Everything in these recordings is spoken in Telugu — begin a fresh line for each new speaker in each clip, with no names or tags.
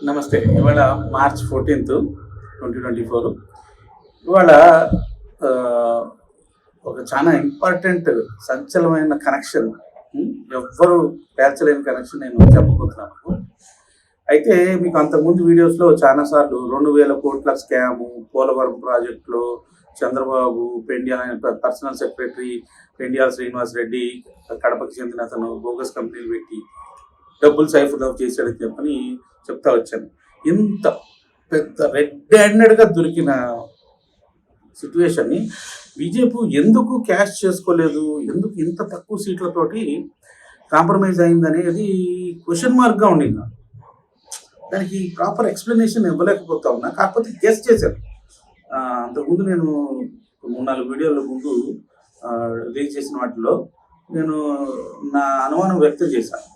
నమస్తే. ఇవాళ మార్చ్ 14, 2024. ఇవాళ ఆహ్, ఒక చాలా ఇంపార్టెంట్ సంచలనమైన కనెక్షన్. ఎవ్వరు పేర్చలేని కనెక్షన్ నేను చెప్పబోతున్నాను. అయితే మీకు అంతకుముందు వీడియోస్‌లో చాలా సార్లు 2000 కోట్ల స్కాము, పోలవరం ప్రాజెక్ట్‌లో చంద్రబాబు, పెండ్యాల పర్సనల్ సెక్రటరీ పెండ్యాల శ్రీనివాస్ రెడ్డి, కడపకు చెందిన అతను బోగస్ కంపెనీలు పెట్టి డబ్బులు సైఫుల్ చేశాడని చెప్పని చెప్తా వచ్చాను. ఇంత పెద్ద రెడ్ హ్యాండెడ్‌గా దొరికిన సిట్యుయేషన్‌ని బీజేపీ ఎందుకు క్యాష్ చేసుకోలేదు? ఎందుకు ఇంత తక్కువ సీట్లతోటి కాంప్రమైజ్ అయిందనేది క్వెషన్ మార్క్‌గా ఉండింది నాకు. దానికి ప్రాపర్ ఎక్స్‌ప్లనేషన్ ఇవ్వలేకపోతా ఉన్నా. కాకపోతే గెస్ చేశాను. అంతకుముందు నేను 3, 4 వీడియోల ముందు రిలీజ్ చేసిన వాటిలో నేను నా అనుమానం వ్యక్తం చేశాను.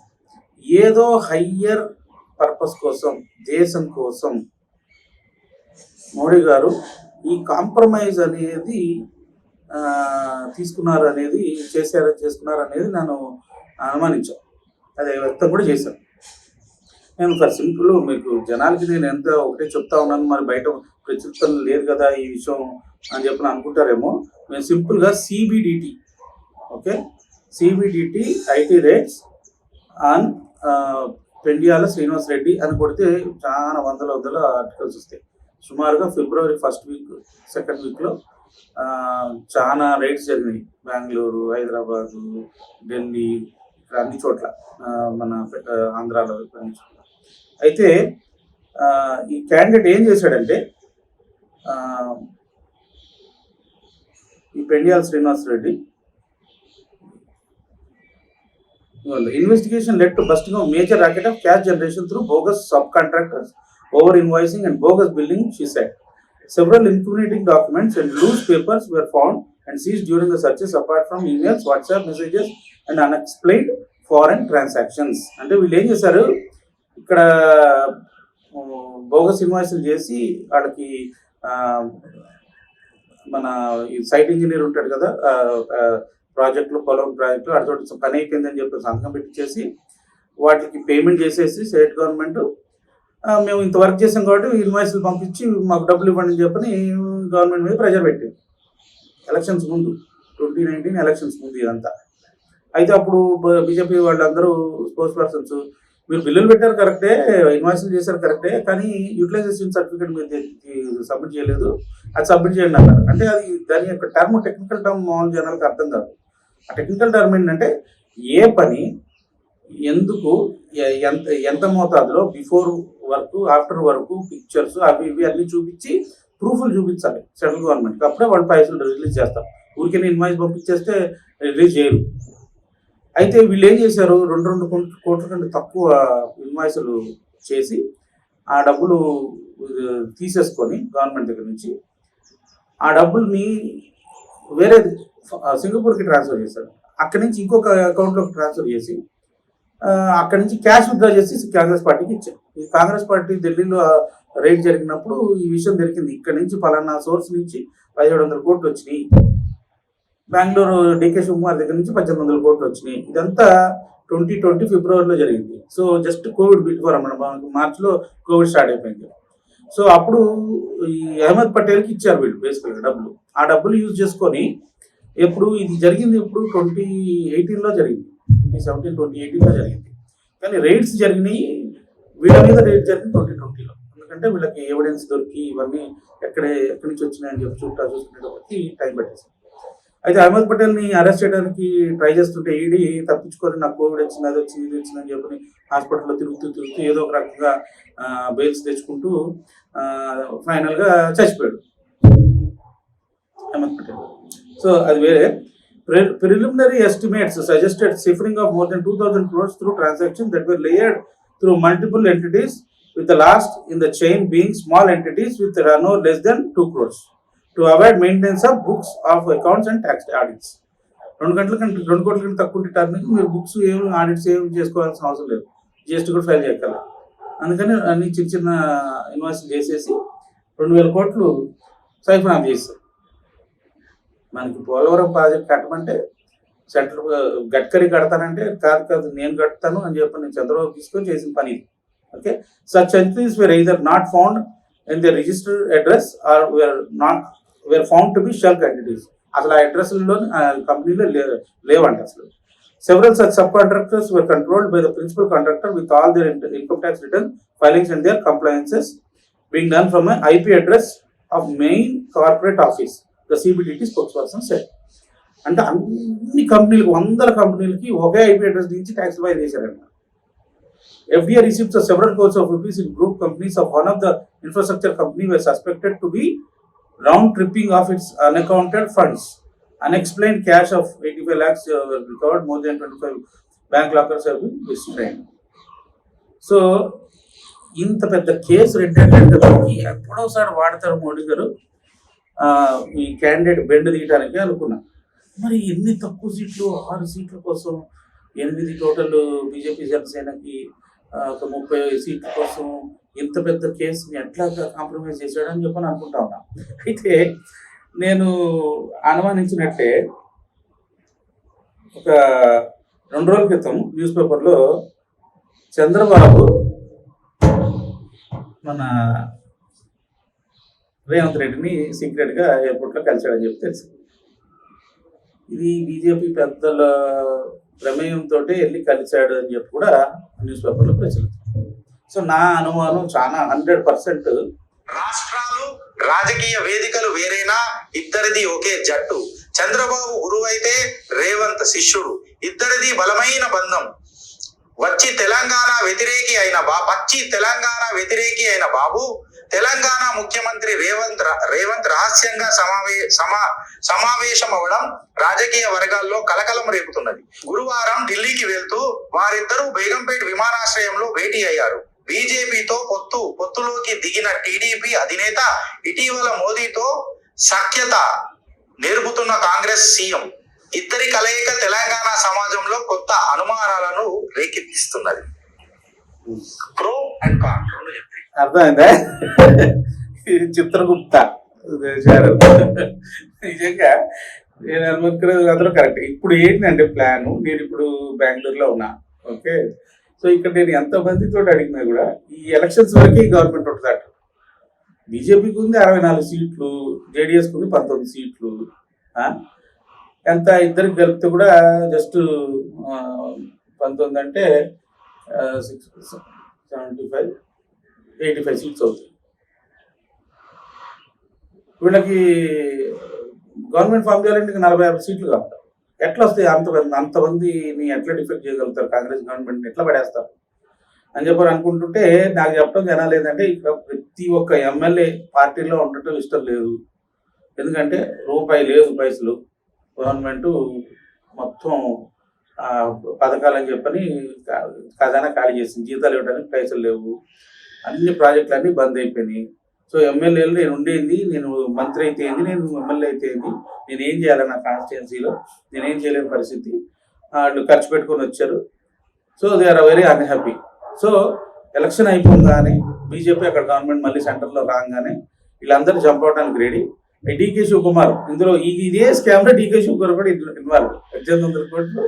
ఏదో హయ్యర్ పర్పస్ కోసం, దేశం కోసం మోడీ గారు ఈ కాంప్రమైజ్ అనేది చేసుకున్నారనేది నేను అనుమానించాను. అది వ్యక్తం కూడా చేశాను. నేను ఫర్ సింపుల్ మీకు జనాలకి నేను ఎంత ఒకటే చెప్తా ఉన్నాను, మరి బయట ప్రచురితం లేదు కదా ఈ విషయం అని చెప్పి అనుకుంటారేమో. నేను సింపుల్గా CBDT, okay, CBDT IT rates on Pendyala Srinivas Reddy అని కొడితే చాలా వందల ఆర్టికల్స్ వస్తాయి. సుమారుగా ఫిబ్రవరి 1st వీక్, 2nd వీక్లో చాలా రైడ్స్ జరిగినాయి. బెంగళూరు, హైదరాబాదు, ఢిల్లీ, ఇక్కడ అన్ని చోట్ల, మన ఆంధ్రాలో అన్ని చోట్ల. అయితే ఈ క్యాండిడేట్ ఏం చేశాడంటే, ఈ Pendyala Srinivas Reddy investigation led to busting of major racket of cash generation through bogus subcontractors, over invoicing and bogus billing, she said. Several incriminating documents and loose papers were found and seized during the searches, apart from emails, WhatsApp messages and unexplained foreign transactions. అంటే వీళ్ళు ఏం చేశారు, ఇక్కడ బోగస్ ఇన్వాయిస్లు చేసి వాళ్ళకి మన ఈ సైట్ ఇంజనీర్ ఉంటాడు కదా, ప్రాజెక్టులు, పొలం ప్రాజెక్టులు అటు పని అయిపోయిందని చెప్పి సంతకం పెట్టించేసి వాటికి పేమెంట్ చేసేసి స్టేట్ గవర్నమెంట్ మేము ఇంత వర్క్ చేసాం కాబట్టి ఇన్వాయిస్లు పంపించి మాకు డబ్బులు ఇవ్వండి అని చెప్పని గవర్నమెంట్ మీద ప్రెజర్ పెట్టింది. ఎలక్షన్స్ ముందు, 2019 ఎలక్షన్స్ ముందు ఇదంతా. అయితే అప్పుడు బీజేపీ వాళ్ళందరూ స్పోర్ట్స్ పర్సన్స్, మీరు బిల్లులు పెట్టారు కరెక్టే, ఇన్వాయిస్లు చేశారు కరెక్టే, కానీ యూటిలైజేషన్ సర్టిఫికేట్ మీరు సబ్మిట్ చేయలేదు, అది సబ్మిట్ చేయండి అన్నారు. అంటే అది దాని యొక్క టర్మ్, టెక్నికల్ టర్మ్ మామూలు జనాలకు అర్థం కాదు. ఆ టెక్నికల్ టర్మ్ ఏంటంటే ఏ పని ఎందుకు ఎంత మోతాదులో before work, after work, pictures అవి ఇవి అన్ని చూపించి ప్రూఫ్లు చూపించాలి సెంట్రల్ గవర్నమెంట్కి. అప్పుడే వాళ్ళు పైసలు రిలీజ్ చేస్తారు. ఊరికే ఇన్వాయిస్ పంపించేస్తే రిలీజ్ చేయరు. అయితే వీళ్ళు ఏం చేశారు, 2 కోట్ల కంటే తక్కువ ఇన్వాయిస్లు చేసి ఆ డబ్బులు తీసేసుకొని గవర్నమెంట్ దగ్గర నుంచి ఆ డబ్బుల్ని వేరే సింగపూర్కి ట్రాన్స్ఫర్ చేశారు. అక్కడి నుంచి ఇంకొక అకౌంట్లోకి ట్రాన్స్ఫర్ చేసి అక్కడి నుంచి క్యాష్ విత్డ్రా చేసి కాంగ్రెస్ పార్టీకి ఇచ్చారు. ఈ కాంగ్రెస్ పార్టీ ఢిల్లీలో రైడ్ జరిగినప్పుడు ఈ విషయం దొరికింది. ఇక్కడి నుంచి పలానా సోర్స్ నుంచి 1700 కోట్లు వచ్చినాయి, బెంగళూరు డికే శివకుమార్ దగ్గర నుంచి 1800 కోట్లు వచ్చినాయి. ఇదంతా 2020 ఫిబ్రవరిలో జరిగింది. సో జస్ట్ కోవిడ్ బిఫోర్ అన్నమాట, మార్చిలో కోవిడ్ స్టార్ట్ అయిపోయింది. సో అప్పుడు ఈ అహ్మద్ పటేల్కి ఇచ్చారు వీళ్ళు బేసికల్గా డబ్బులు. ఆ డబ్బులు యూజ్ చేసుకొని ఎప్పుడు ఇది జరిగింది, ఇప్పుడు 2018లో జరిగింది, 2017, 2018లో జరిగింది. కానీ రైడ్స్ జరిగినాయి, వీళ్ళ మీద రైడ్ జరిగింది 2020లో. ఎందుకంటే వీళ్ళకి ఎవిడెన్స్ దొరికి ఇవన్నీ ఎక్కడి నుంచి వచ్చినాయని చెప్పి చూసుకునేటప్పటికి టైం పట్టేసింది. అయితే అహ్మద్ పటేల్ని అరెస్ట్ చేయడానికి ట్రై చేస్తుంటే ఈడీ తప్పించుకొని నాకు కోవిడ్ వచ్చింది, అది వచ్చింది, ఇది వచ్చిందని చెప్పి హాస్పిటల్లో తిరుగుతూ ఏదో ఒక రకంగా బెయిల్స్ తెచ్చుకుంటూ ఫైనల్గా చచ్చిపోయాడు అహ్మద్ పటేల్. సో అది వేరే. Preliminary estimates suggested ciphering of more than 2,000 crores through transactions that were layered through multiple entities, with the last in the chain being small entities with turnover less than 2 crores, to avoid maintenance of books of accounts and tax audits. 2 కోట్ల కంటే తక్కువ ఉంటే టర్నింగ్ మీరు బుక్స్ ఏమి ఆడిట్స్ ఏమి చేసుకోవాల్సిన అవసరం లేదు, జిఎస్టీ కూడా ఫైల్ చేయగలరు. అందుకని అన్ని చిన్న ఇన్వాయిస్ చేసేసి 2000 కోట్లు సైఫన్ ఆఫ్ చేస్తారు. మనకి పోలవరం ప్రాజెక్ట్ కట్టమంటే సెంట్రల్ గడ్కరీ కడతానంటే కాదు నేను కడతాను అని చెప్పి నేను చంద్రబాబు తీసుకొని చేసిన పని. Okay, such entries were either not found in the registered address or were found to be shell entities. అసలు ఆ అడ్రస్లో కంపెనీలో లేవంట అసలు. Several such subcontractors were controlled by the principal contractor with all their income tax return filings and their compliances being done from an IP address of main corporate office, the CBDT spokesperson said. అంటే అన్ని కంపెనీలకు 100 కంపెనీలకి ఒకే IP అడ్రస్ నుంచి ట్యాక్స్ ఫైల్ చేశారంట. FDI receipts of several crores of rupees in group companies of one of the infrastructure company were suspected to be round tripping of its unaccounted funds. Unexplained cash of 85 lakhs were recovered. More than 25 bank lockers have been restrained. So, ఇంత పెద్ద కేసు రెండేళ్ళకి ఎప్పుడోసారి వాడతారు మోడీ గారు ఈ క్యాండిడేట్ బెండ్ తీయడానికి అనుకున్నా. మరి ఎన్ని తక్కువ సీట్లు, 6 సీట్ల కోసం 8 టోటల్ బీజేపీ జనసేనకి ఒక 30 సీట్ల కోసం ఇంత పెద్ద కేసుని ఎట్లా కాంప్రమైజ్ చేశాడని చెప్పని అనుకుంటా ఉన్నా. అయితే నేను అనుమానించినట్టే ఒక 2 రోజుల క్రితం న్యూస్ పేపర్లో చంద్రబాబు మన రేవంత్ రెడ్డిని సీక్రెట్గా ఎయిర్పోర్ట్లో కలిశాడని చెప్పి తెలిసింది. ఇది బీజేపీ పెద్దల ప్రమేయంతో వెళ్ళి కలిశాడు అని చెప్పి కూడా న్యూస్ పేపర్లో ప్రచురితం. సో నా అనుమానం చాలా 100%.
రాష్ట్రాలు రాజకీయ వేదికలు వేరేనా, ఇద్దరిది ఒకే జట్టు. చంద్రబాబు గురువైతే రేవంత్ శిష్యుడు, ఇద్దరిది బలమైన బంధం. పచ్చి తెలంగాణ వ్యతిరేకి అయిన బాబు తెలంగాణ ముఖ్యమంత్రి రేవంత్ రహస్యంగా సమావేశం అవడం రాజకీయ వర్గాల్లో కలకలం రేపుతున్నది. గురువారం ఢిల్లీకి వెళ్తూ వారిద్దరూ బేగంపేట్ విమానాశ్రయంలో భేటీ అయ్యారు. బీజేపీతో పొత్తులోకి దిగిన టీడీపీ అధినేత ఇటీవల మోదీతో సఖ్యత నేర్పుతున్న కాంగ్రెస్ సీఎం. ఇద్దరి కలయిక తెలంగాణ సమాజంలో కొత్త అనుమానాలను రేకెత్తిస్తున్నది. ప్రో అండ్ కాన్
అర్థమైందా? చిత్రగుప్త నిజంగా నేను అనుకునేది అందరూ కరెక్ట్. ఇప్పుడు ఏంటంటే ప్లాను, నేను ఇప్పుడు బెంగళూరులో ఉన్నా. ఓకే, సో ఇక్కడ నేను ఎంతమందితో అడిగినా కూడా ఈ ఎలక్షన్స్ వరకే ఈ గవర్నమెంట్ ఉంటుంది అట. బీజేపీకి ఉంది 64 సీట్లు, జేడీఎస్కి ఉంది 19 సీట్లు. ఎంత ఇద్దరికి కలిపితే కూడా జస్ట్ 19 అంటే 75, 85 సీట్స్ అవుతాయి. వీళ్ళకి గవర్నమెంట్ ఫామ్ చేయాలంటే 40-50 సీట్లు కావాలి. ఎట్లా వస్తాయి అంతమందిని ఎట్లా డిఫెక్ట్ చేయగలుగుతారు? కాంగ్రెస్ గవర్నమెంట్ని ఎట్లా పడేస్తారు అని చెప్పి అనుకుంటుంటే నాకు చెప్పడం జనాలు ఏంటంటే ఇక్కడ ప్రతి ఒక్క ఎమ్మెల్యే పార్టీలో ఉండటం ఇష్టం లేదు. ఎందుకంటే రూపాయి లేదు, పైసలు గవర్నమెంట్ మొత్తం పథకాలని చెప్పని ఖజానా ఖాళీ చేసింది. జీతాలు ఇవ్వడానికి పైసలు లేవు, అన్ని ప్రాజెక్టులన్నీ బంద్ అయిపోయినాయి. సో ఎమ్మెల్యేలు నేను ఉండేది, నేను మంత్రి అయితే ఏంది, నేను ఎమ్మెల్యే అయితే ఏంది, నేనేం చేయాలి నా కాన్స్టిట్యున్సీలో, నేనేం చేయలేని పరిస్థితి. వాళ్ళు ఖర్చు పెట్టుకొని వచ్చారు. So they are very unhappy. So election అయిపోగానే బీజేపీ అక్కడ గవర్నమెంట్ మళ్ళీ సెంటర్లో రాగానే వీళ్ళందరూ జంప్ అవడానికి రెడీ. డీకే శివకుమార్ ఇందులో ఇదే స్కామ్లో డీకే శివకుమార్ కూడా ఇన్వాల్వ్. 1800 కోట్లు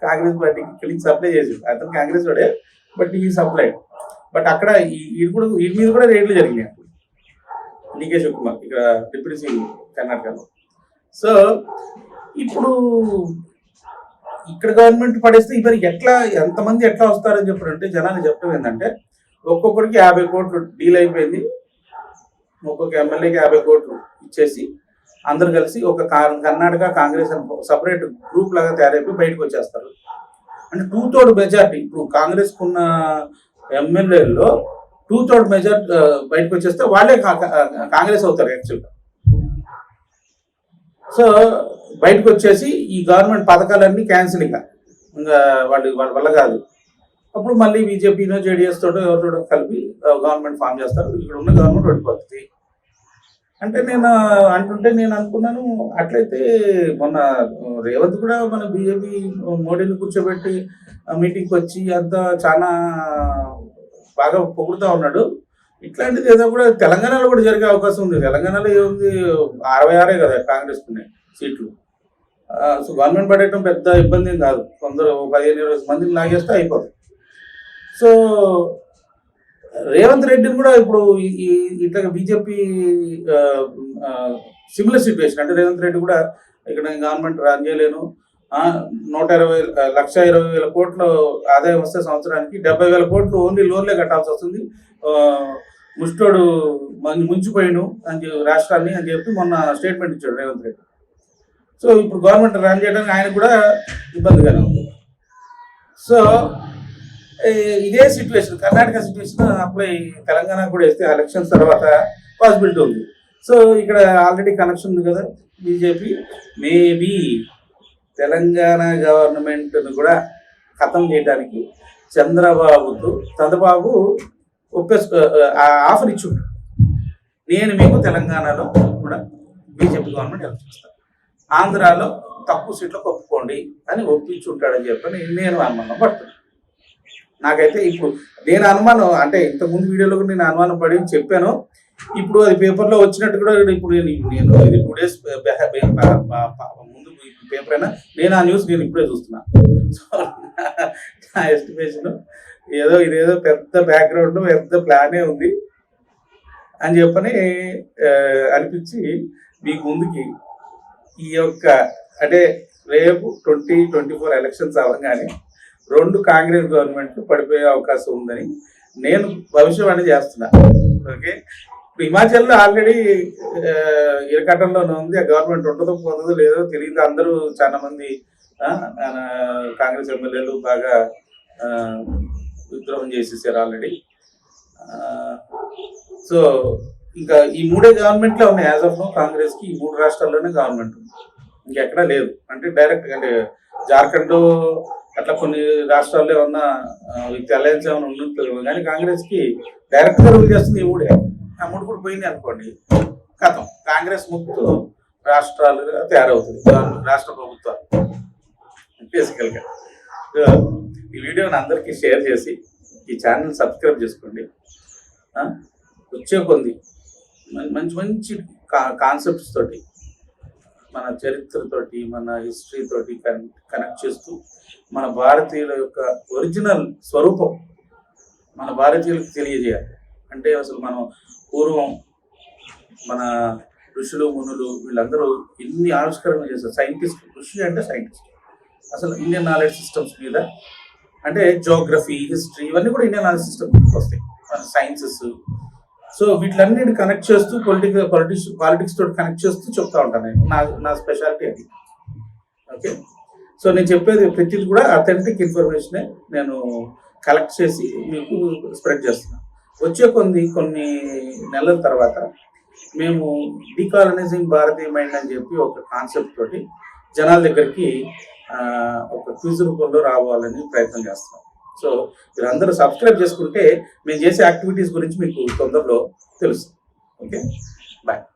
కాంగ్రెస్ పార్టీకి ఇక్కడికి సప్లై చేసి, అతను కాంగ్రెస్ వాడే, బట్ ఈ సప్లై. బట్ అక్కడ వీడి మీద కూడా రేట్లు జరిగినాయి. డీకే శివకుమార్ ఇక్కడ డిప్యూటీ సీఎం కర్ణాటకలో. సో ఇప్పుడు ఇక్కడ గవర్నమెంట్ పడేస్తే మరి ఎంతమంది ఎట్లా వస్తారని చెప్పారంటే జనాన్ని చెప్పడం ఏంటంటే ఒక్కొక్కరికి 50 కోట్లు డీల్ అయిపోయింది. ఒక్కొక్క ఎమ్మెల్యేకి 50 కోట్లు ఇచ్చేసి అందరు కలిసి ఒక కర్ణాటక కాంగ్రెస్ సపరేట్ గ్రూప్ లాగా తయారైపోయి బయటకు వచ్చేస్తారు. అంటే 2/3 మెజార్టీ ఇప్పుడు కాంగ్రెస్ కున్న ఎమ్మెల్యేల్లో 2/3 మెజార్టీ బయటకు వచ్చేస్తే వాళ్ళే కాంగ్రెస్ అవుతారు యాక్చువల్గా. సో బయటకు వచ్చేసి ఈ గవర్నమెంట్ పథకాలన్నీ క్యాన్సిల్, ఇంకా వాళ్ళ వల్ల కాదు. అప్పుడు మళ్ళీ బీజేపీనో జేడీఎస్ తోటో ఎవరితో కలిపి గవర్నమెంట్ ఫామ్ చేస్తారు. ఇక్కడ ఉన్న గవర్నమెంట్ ఓడిపోతుంది అంటే నేను అనుకున్నాను. అట్లయితే మొన్న రేవంత్ కూడా మన బీజేపీ మోడీని కూర్చోబెట్టి మీటింగ్కి వచ్చి అంతా చాలా బాగా పొగుడుతూ ఉన్నాడు. ఇట్లాంటిది ఏదో కూడా తెలంగాణలో కూడా జరిగే అవకాశం ఉంది. తెలంగాణలో ఏముంది, 66 కదా కాంగ్రెస్ సీట్లు. సో గవర్నమెంట్ పడేయటం పెద్ద ఇబ్బంది ఏం కాదు. కొందరు 15-20 మందిని లాగేస్తే అయిపోతుంది. సో రేవంత్ రెడ్డిని కూడా ఇప్పుడు ఇట్లా బీజేపీ సిమిలర్ సిచ్యువేషన్. అంటే రేవంత్ రెడ్డి కూడా ఇక్కడ గవర్నమెంట్ రన్ చేయలేను, 1,20,00,000 కోట్లు ఆదాయం వస్తే సంవత్సరానికి 70,000 కోట్లు ఓన్లీ లోన్లే కట్టాల్సి వస్తుంది, ముష్టోడు ముంచిపోయిను అని రాష్ట్రాన్ని అని చెప్పి మొన్న స్టేట్మెంట్ ఇచ్చాడు రేవంత్ రెడ్డి. సో ఇప్పుడు గవర్నమెంట్ రన్ చేయడానికి ఆయన కూడా ఇబ్బందిగానే ఉంది. సో ఇదే situation Karnataka situation apply Telangana కూడా వేస్తే ఎలక్షన్స్ తర్వాత పాసిబిలిటీ ఉంది. సో ఇక్కడ ఆల్రెడీ కనెక్షన్ ఉంది కదా బీజేపీ, మేబీ తెలంగాణ గవర్నమెంట్ను కూడా ఖతం చేయడానికి చంద్రబాబు ఆఫర్ ఇచ్చుంటాడు, నేను మీకు తెలంగాణలో కూడా బీజేపీ గవర్నమెంట్ హెల్ప్ చేస్తాను, ఆంధ్రాలో తక్కువ సీట్లకు ఒప్పుకోండి అని ఒప్పించుంటాడని చెప్పని నేను అనుమానం పడుతున్నాను. నాకైతే ఇప్పుడు నేను అనుమానం అంటే ఇంతకుముందు వీడియోలో కూడా నేను అనుమానం పడి చెప్పాను, ఇప్పుడు అది పేపర్లో వచ్చినట్టు కూడా ఇప్పుడు నేను ఇది 2 days ముందు పేపర్ అయినా నేను ఆ న్యూస్ నేను ఇప్పుడే చూస్తున్నా. సో నా ఎస్టిమేషన్ ఇదేదో పెద్ద బ్యాక్గ్రౌండ్ పెద్ద ప్లానే ఉంది అని చెప్పని అనిపించి మీకు ముందుకి ఈ యొక్క అంటే రేపు 2024 ఎలక్షన్స్ అవ్వగానే 2 కాంగ్రెస్ గవర్నమెంట్లు పడిపోయే అవకాశం ఉందని నేను భవిష్యవాణి చేస్తున్నా. ఓకే, ఇప్పుడు హిమాచల్లో ఆల్రెడీ ఇరకటంలోనే ఉంది, ఆ గవర్నమెంట్ ఉంటుందో పోతుందో లేదో తెలియదు. అందరూ చాలా మంది కాంగ్రెస్ ఎమ్మెల్యేలు బాగా విద్రోహం చేసేసారు ఆల్రెడీ. సో ఇంకా ఈ 3 గవర్నమెంట్లే ఉన్నాయి యాజ్ ఆఫ్ నో. కాంగ్రెస్కి ఈ 3 రాష్ట్రాల్లోనే గవర్నమెంట్ ఉంది, ఇంకెక్కడా లేదు. అంటే డైరెక్ట్ అంటే జార్ఖండ్ అట్లా కొన్ని రాష్ట్రాల్లో ఉన్న విత్ అలయన్స్ ఏమైనా ఉంటుంది, కానీ కాంగ్రెస్కి డైరెక్ట్గా రూల్ చేస్తుంది ఈ 3. ఆ 3 కూడా పోయింది అనుకోండి, కథం కాంగ్రెస్ ముక్తు రాష్ట్రాలుగా తయారవుతుంది రాష్ట్ర ప్రభుత్వాలు బేసికల్గా. ఈ వీడియోని అందరికీ షేర్ చేసి ఈ ఛానల్ సబ్స్క్రైబ్ చేసుకోండి. వచ్చే కొంది మంచి మంచి కాన్సెప్ట్స్ తోటి మన చరిత్రతోటి మన హిస్టరీతోటి కనెక్ట్ చేస్తూ మన భారతీయుల యొక్క ఒరిజినల్ స్వరూపం మన భారతీయులకు తెలియజేయాలి. అంటే అసలు మనం పూర్వం మన ఋషులు మునులు వీళ్ళందరూ ఎన్ని ఆవిష్కరణలు చేశారు. సైంటిస్ట్, ఋషి అంటే సైంటిస్ట్. అసలు ఇండియన్ నాలెడ్జ్ సిస్టమ్స్ మీద అంటే జోగ్రఫీ, హిస్టరీ ఇవన్నీ కూడా ఇండియన్ నాలెడ్జ్ సిస్టమ్స్ వస్తాయి, మన సైన్సెస్. సో వీటిలన్నిటిని కనెక్ట్ చేస్తూ పాలిటిక్స్ తోటి కనెక్ట్ చేస్తూ చెప్తా ఉంటాను నేను. నా స్పెషాలిటీ అది. ఓకే, సో నేను చెప్పేది ప్రతిది కూడా అథెంటిక్ ఇన్ఫర్మేషనే నేను కలెక్ట్ చేసి మీకు స్ప్రెడ్ చేస్తున్నాను. వచ్చే కొన్ని నెలల తర్వాత మేము డీకాలనైజింగ్ భారతీయ మైండ్ అని చెప్పి ఒక కాన్సెప్ట్ తోటి జనాల దగ్గరికి ఒక క్విజ్ రూపంలో రావాలని ప్రయత్నం చేస్తున్నాం. సో మీరందరూ సబ్స్క్రైబ్ చేసుకుంటే మేము చేసే యాక్టివిటీస్ గురించి మీకు తొందరలో తెలుస్తుంది. Okay, bye.